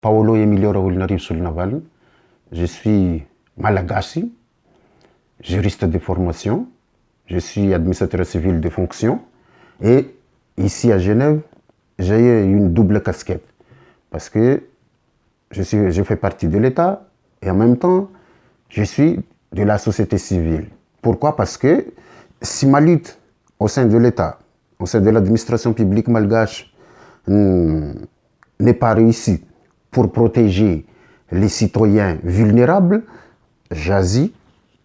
Paolo Emilio Raoul Narib Sulnaval. Je suis malagasy, juriste de formation. Je suis administrateur civil de fonction. Et ici à Genève, j'ai une double casquette. Parce que je fais partie de l'État et en même temps, je suis de la société civile. Pourquoi? Parce que si ma lutte au sein de l'État, au sein de l'administration publique malgache, n'est pas réussie pour protéger les citoyens vulnérables, j'agis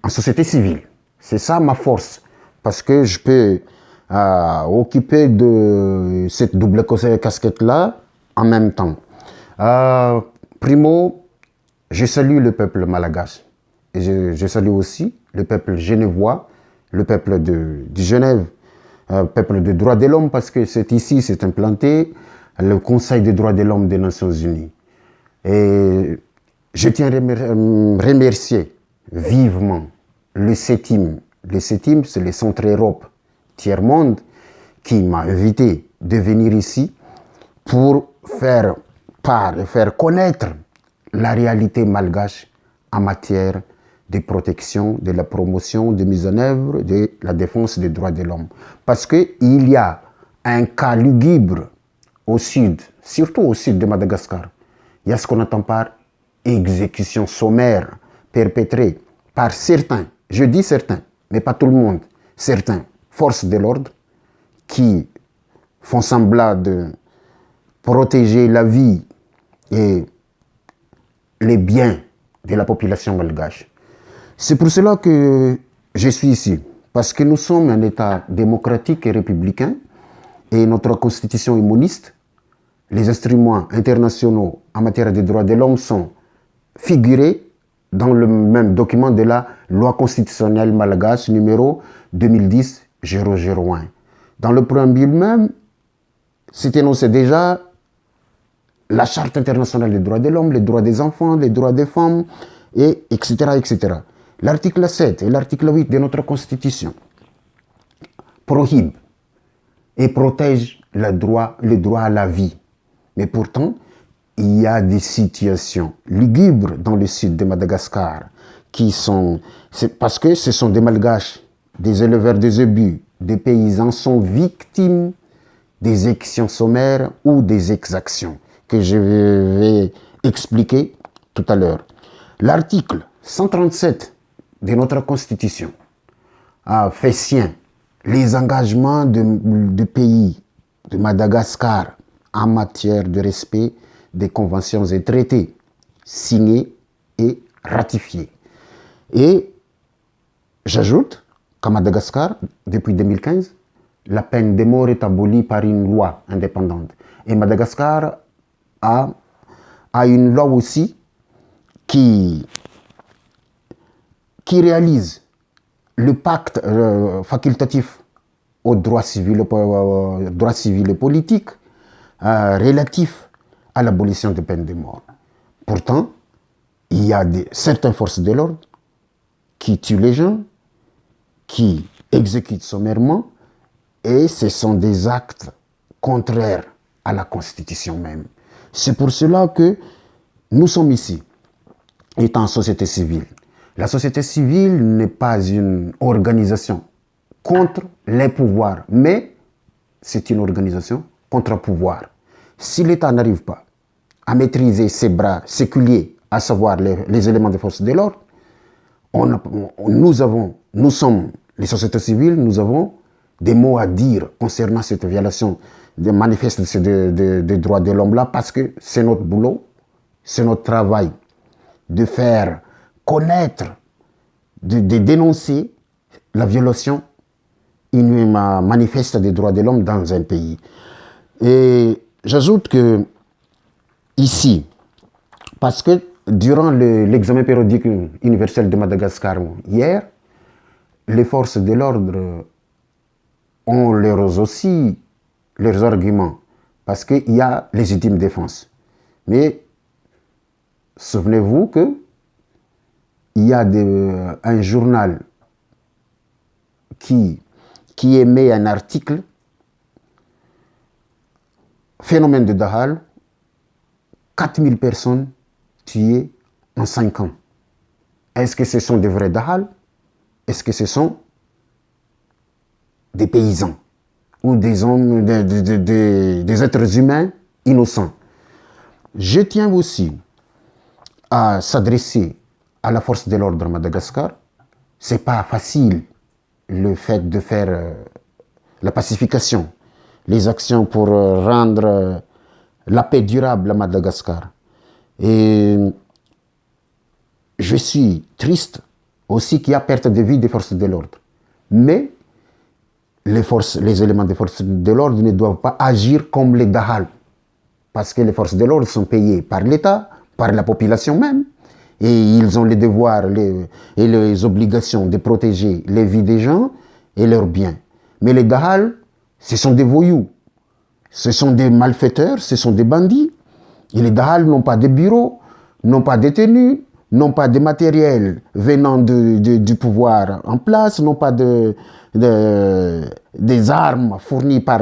en société civile. C'est ça ma force. Parce que je peux occuper de cette double casquette-là en même temps. Primo, je salue le peuple malgache. Et je salue aussi le peuple genevois, le peuple de Genève, peuple de droits de l'homme, parce que c'est ici, c'est implanté, le Conseil des droits de l'homme des Nations Unies. Et je tiens à remercier vivement le CETIM. Le CETIM, c'est le Centre Europe Tiers-Monde, qui m'a invité de venir ici pour faire part et faire connaître la réalité malgache en matière de protection, de la promotion, de mise en œuvre, de la défense des droits de l'homme. Parce qu'il y a un cas lugubre au sud, surtout au sud de Madagascar. Il y a ce qu'on entend par exécution sommaire perpétrée par certains, je dis certains, mais pas tout le monde, certains forces de l'ordre qui font semblant de protéger la vie et les biens de la population malgache. C'est pour cela que je suis ici, parce que nous sommes un État démocratique et républicain, et notre constitution est moniste. Les instruments internationaux en matière des droits de l'homme sont figurés dans le même document de la loi constitutionnelle malgache numéro 2010-001. Dans le préambule même, c'est énoncé déjà la Charte internationale des droits de l'homme, les droits des enfants, les droits des femmes, et etc., etc. L'article 7 et l'article 8 de notre Constitution prohibent et protègent le droit à la vie. Mais pourtant, il y a des situations lugubres dans le sud de Madagascar parce que ce sont des malgaches, des éleveurs de zébus, des paysans sont victimes des exécutions sommaires ou des exactions que je vais expliquer tout à l'heure. L'article 137 de notre Constitution a fait sien les engagements du pays de Madagascar en matière de respect des conventions et traités signés et ratifiés. Et j'ajoute qu'à Madagascar, depuis 2015, la peine de mort est abolie par une loi indépendante. Et Madagascar a une loi aussi qui réalise le pacte facultatif aux droits civils et politiques relatif à l'abolition des peines de mort. Pourtant, il y a certaines forces de l'ordre qui tuent les gens, qui exécutent sommairement, et ce sont des actes contraires à la Constitution même. C'est pour cela que nous sommes ici, étant société civile. La société civile n'est pas une organisation contre les pouvoirs, mais c'est une organisation contre-pouvoir. Si l'État n'arrive pas à maîtriser ses bras séculiers, à savoir les éléments de force de l'ordre, nous sommes les sociétés civiles, nous avons des mots à dire concernant cette violation des manifestes des droits de l'homme là, parce que c'est notre boulot, c'est notre travail de faire connaître, de dénoncer la violation manifeste des droits de l'homme dans un pays. Et j'ajoute que ici, parce que durant l'examen périodique universel de Madagascar hier, les forces de l'ordre ont leurs arguments, parce qu'il y a légitime défense. Mais souvenez-vous que il y a un journal qui émet un article, Phénomène de Dahal, 4000 personnes tuées en 5 ans. Est-ce que ce sont des vrais Dahal? Est-ce que ce sont des paysans ou des hommes, des êtres humains innocents? Je tiens aussi à s'adresser à la force de l'ordre à Madagascar. Ce n'est pas facile le fait de faire la pacification, les actions pour rendre la paix durable à Madagascar. Et je suis triste aussi qu'il y a perte de vie des forces de l'ordre. Mais les éléments des forces de l'ordre ne doivent pas agir comme les Dahal. Parce que les forces de l'ordre sont payées par l'État, par la population même. Et ils ont les devoirs et les obligations de protéger les vies des gens et leurs biens. Mais les Dahal, ce sont des voyous. Ce sont des malfaiteurs, ce sont des bandits. Et les Dahal n'ont pas de bureau, n'ont pas de tenue, n'ont pas de matériel venant du pouvoir en place, n'ont pas des armes fournies par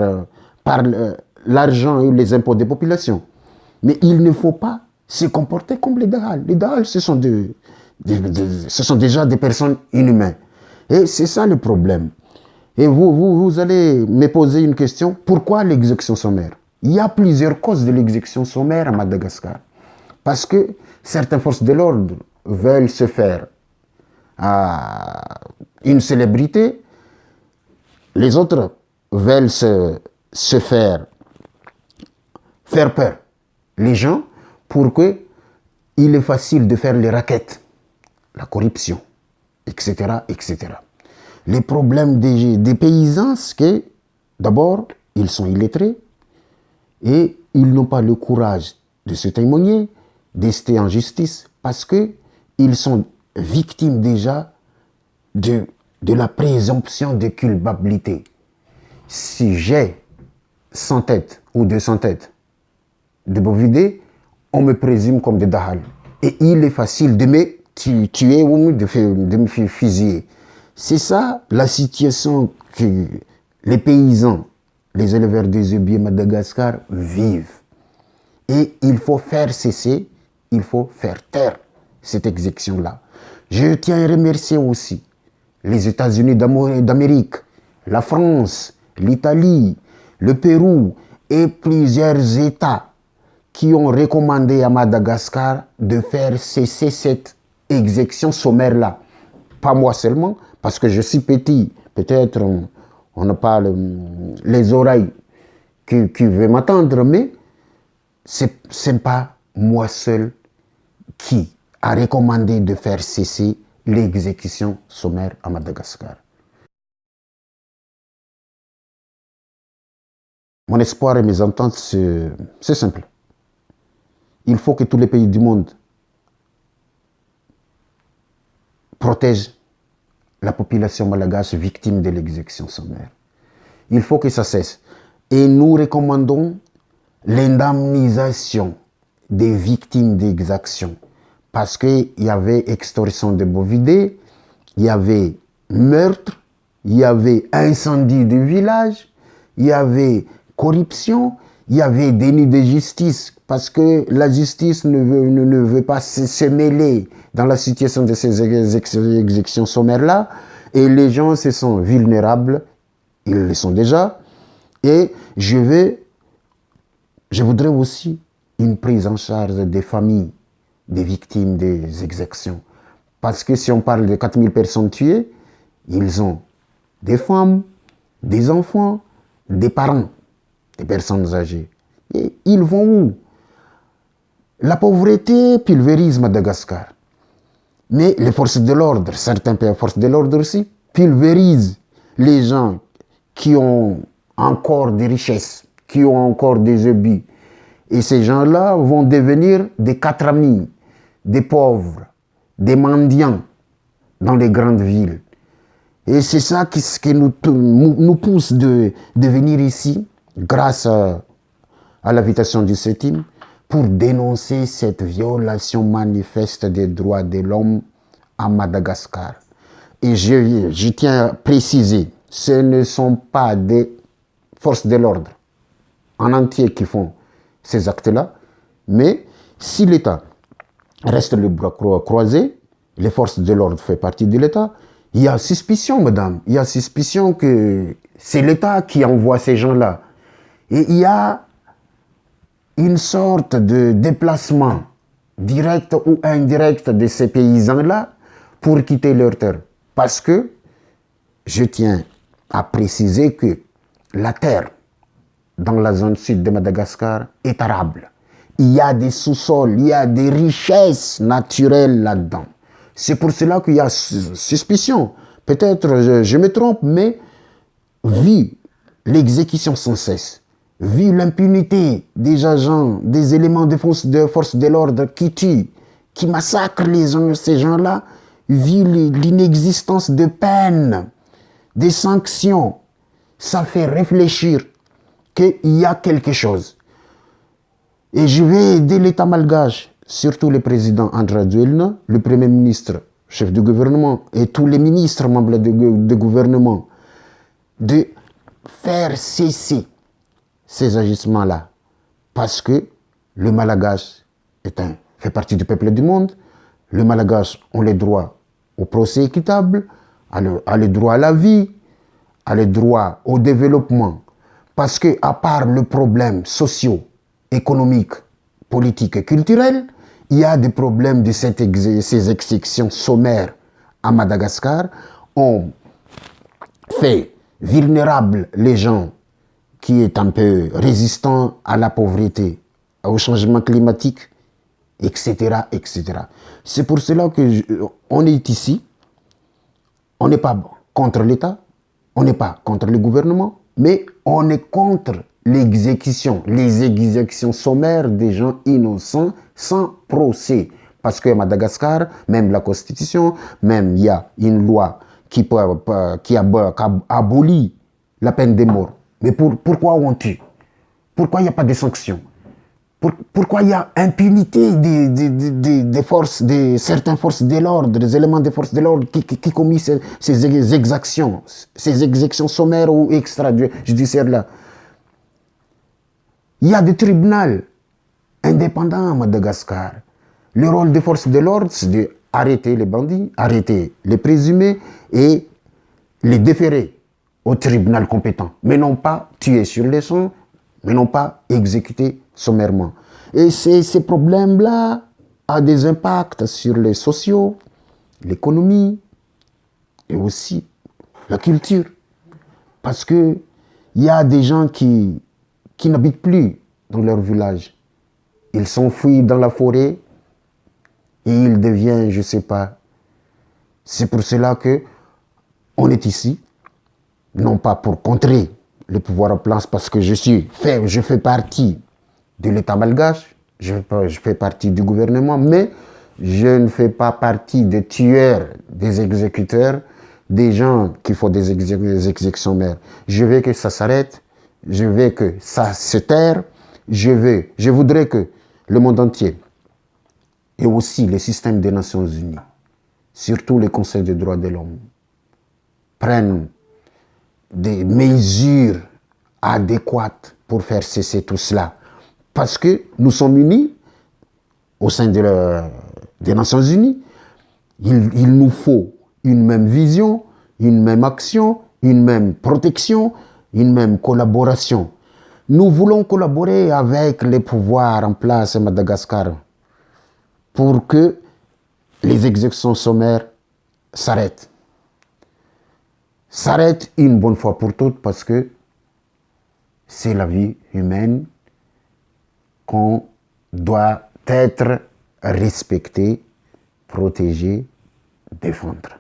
l'argent et les impôts des populations. Mais il ne faut pas se comporter comme les Dahal. Les Dahal, ce sont déjà des personnes inhumaines. Et c'est ça le problème. Et vous allez me poser une question. Pourquoi l'exécution sommaire? Il y a plusieurs causes de l'exécution sommaire à Madagascar. Parce que certaines forces de l'ordre veulent se faire une célébrité. Les autres veulent se faire peur. Les gens, pour qu'il est facile de faire les raquettes, la corruption, etc., etc. Les problèmes des paysans, c'est que d'abord, ils sont illettrés et ils n'ont pas le courage de se témoigner, d'ester en justice, parce qu'ils sont victimes déjà de la présomption de culpabilité. Si j'ai 100 têtes ou 200 têtes de bovidés, on me présume comme des Dahal. Et il est facile de me tuer ou de me fusiller. C'est ça la situation que les paysans, les éleveurs des œufs à Madagascar vivent. Et il faut faire cesser, il faut faire taire cette exécution-là. Je tiens à remercier aussi les États-Unis d'Amérique, la France, l'Italie, le Pérou et plusieurs États qui ont recommandé à Madagascar de faire cesser cette exécution sommaire-là. Pas moi seulement, parce que je suis petit. Peut-être on n'a pas les oreilles qui veulent m'attendre, mais ce n'est pas moi seul qui a recommandé de faire cesser l'exécution sommaire à Madagascar. Mon espoir et mes ententes, c'est simple. Il faut que tous les pays du monde protègent la population malgache victime de l'exécution sommaire. Il faut que ça cesse. Et nous recommandons l'indemnisation des victimes d'exactions. Parce qu'il y avait extorsion de bovidés, il y avait meurtre, il y avait incendie de village, il y avait corruption, il y avait déni de justice, parce que la justice ne veut pas se mêler dans la situation de ces exécutions sommaires-là, et les gens se sont vulnérables, ils le sont déjà, et je voudrais aussi une prise en charge des familles des victimes des exactions. Parce que si on parle de 4000 personnes tuées, ils ont des femmes, des enfants, des parents, des personnes âgées. Et ils vont où? La pauvreté pulvérise Madagascar. Mais les forces de l'ordre, certaines forces de l'ordre aussi, pulvérisent les gens qui ont encore des richesses, qui ont encore des ébus. Et ces gens-là vont devenir des quatre amis, des pauvres, des mendiants dans les grandes villes. Et c'est ça qui nous pousse de venir ici, grâce à l'invitation du CETIM, pour dénoncer cette violation manifeste des droits de l'homme à Madagascar. Et je tiens à préciser, ce ne sont pas des forces de l'ordre en entier qui font ces actes-là, Mais si l'État reste le bras croisé, les forces de l'ordre font partie de l'État, il y a suspicion, madame. Il y a suspicion que c'est l'État qui envoie ces gens-là. Et il y a une sorte de déplacement direct ou indirect de ces paysans-là pour quitter leur terre. Parce que je tiens à préciser que la terre dans la zone sud de Madagascar est arable. Il y a des sous-sols, il y a des richesses naturelles là-dedans. C'est pour cela qu'il y a suspicion. Peut-être je me trompe, mais vu l'exécution sans cesse, vu l'impunité des agents, des éléments de force de l'ordre qui tuent, qui massacrent ces gens-là, vu l'inexistence de peine, des sanctions, ça fait réfléchir qu'il y a quelque chose. Et je vais aider l'État malgache, surtout le président André Rajoelina, le Premier ministre, chef du gouvernement, et tous les ministres membres de gouvernement, de faire cesser ces agissements-là. Parce que le Malgache fait partie du peuple du monde. Le Malgache ont le droit au procès équitable, a le droit à la vie, a le droit au développement. Parce que, à part le problème socio, économique, politique et culturel, il y a des problèmes de ces exécutions sommaires à Madagascar. On fait vulnérables les gens qui est un peu résistant à la pauvreté, au changement climatique, etc., etc. C'est pour cela qu'on est ici. On n'est pas contre l'État, on n'est pas contre le gouvernement, mais on est contre les exécutions sommaires des gens innocents sans procès. Parce qu'à Madagascar, même la Constitution, même il y a une loi qui abolit la peine de mort. Mais pourquoi on tue? Pourquoi il n'y a pas de sanctions? Pourquoi il y a impunité des forces, certaines forces de l'ordre, des éléments des forces de l'ordre qui commettent ces exactions sommaires ou extrajudiciaires-là? Il y a des tribunaux indépendants à Madagascar. Le rôle des forces de l'ordre, c'est d'arrêter les bandits, arrêter les présumés et les déférer au tribunal compétent. Mais non pas tuer sur les champs, mais non pas exécuter sommairement. Et ces problèmes-là ont des impacts sur les sociaux, l'économie et aussi la culture. Parce qu'il y a des gens qui n'habitent plus dans leur village. Ils s'enfuient dans la forêt et ils deviennent, je ne sais pas. C'est pour cela qu'on est ici, non pas pour contrer le pouvoir en place, parce que je fais partie de l'État malgache, je fais partie du gouvernement, mais je ne fais pas partie des tueurs, des exécuteurs, des gens qui font des exécutions sommaires. Je veux que ça s'arrête, je veux que ça se terre, je voudrais que le monde entier et aussi le système des Nations Unies, surtout le Conseil des droits de l'homme, prennent des mesures adéquates pour faire cesser tout cela. Parce que nous sommes unis au sein des Nations Unies. Il nous faut une même vision, une même action, une même protection, une même collaboration. Nous voulons collaborer avec les pouvoirs en place à Madagascar pour que les exécutions sommaires s'arrêtent. S'arrête une bonne fois pour toutes, parce que c'est la vie humaine qu'on doit être respecté, protégé, défendre.